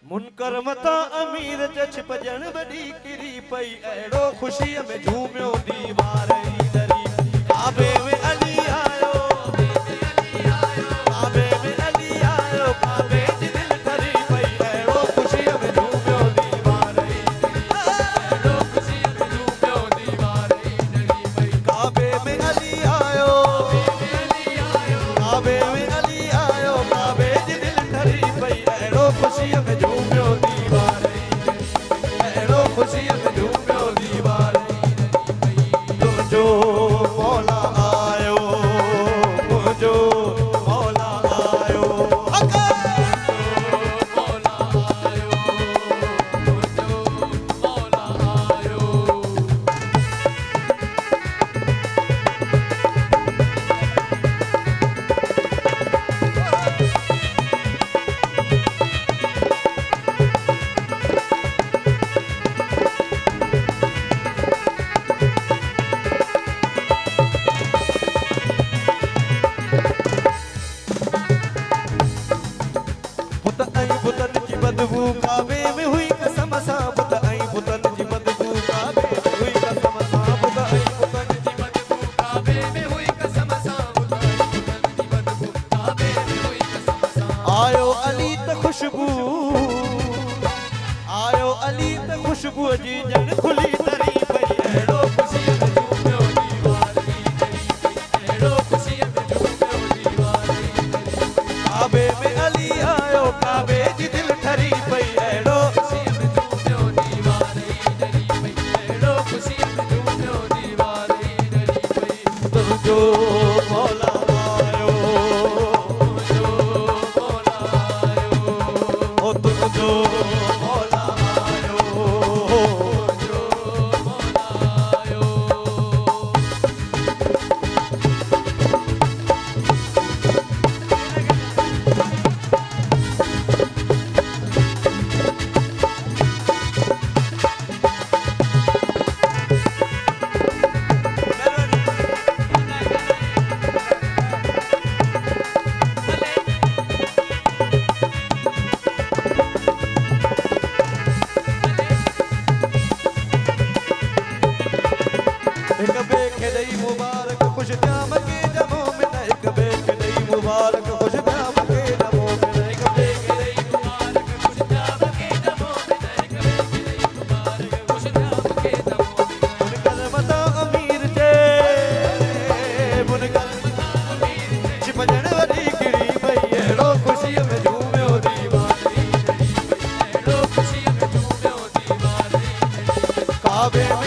मुनकर मता अमीर च छिपजण वॾी किरी पई अहिड़ो ख़ुशीअ में झूमियो दीवार ई दरी काबे में अली आयो काबे में अली आयो काबे जी दिल ठरी पई अहिड़ो ख़ुशीअ में झूमियो दीवार ई अहिड़ो ख़ुशीअ में झूमियो दीवार ई दरी पई काबे में अली आयो काबे में अली आयो काबे जी दिल ठरी पई अहिड़ो ख़ुशीअ में झूमियो दीवार अहिड़ो ख़ुशीअ में झूमियो दीवार तुंहिंजो मौला आयो मुंहिंजो मौला आयो मौला आयो मुंहिंजो मौला आयो बुतन जी बदबू काबे में हुई कसम सां बुत ऐं बुतन जी बदबू काबे में हुई कसम सां बुत ऐं बुतन जी बदबू काबे में हुई कसम सां बुत ऐं बुतन जी बदबू काबे में हुई कसम सां आयो अली त खुशबू आयो अली त खुशबू जी ॼण खुली तरी पई अहिड़ो ख़ुशीअ में झूमियो दीवार अहिड़ो ख़ुशीअ में झूमियो दीवार काबे में अली आयो काबे जी दिल ठरी पई अहिड़ो ख़ुशीअ में झूमियो दीवार डरी पई अहिड़ो ख़ुशीअ में झूमियो दीवार डरी पई तुंहिंजो मौला आयो तुंहिंजो मौला आयो ओ तुंहिंजो मौला आयो तुंहिंजो मौला आयो एक बे के दई मुबारक खुश जाम के जमो में एक बे के दई मुबारक खुश जाम के जमो में एक बे के दई मुबारक खुश जाम के जमो में एक बे के दई मुबारक खुश जाम के जमो मुनकर मता अमीर जे मुनकर मता अमीर जे छिपजण वॾी किरी पई अहिड़ो ख़ुशीअ में झूमियो दीवार अहिड़ो ख़ुशीअ में झूमियो दीवार काबे में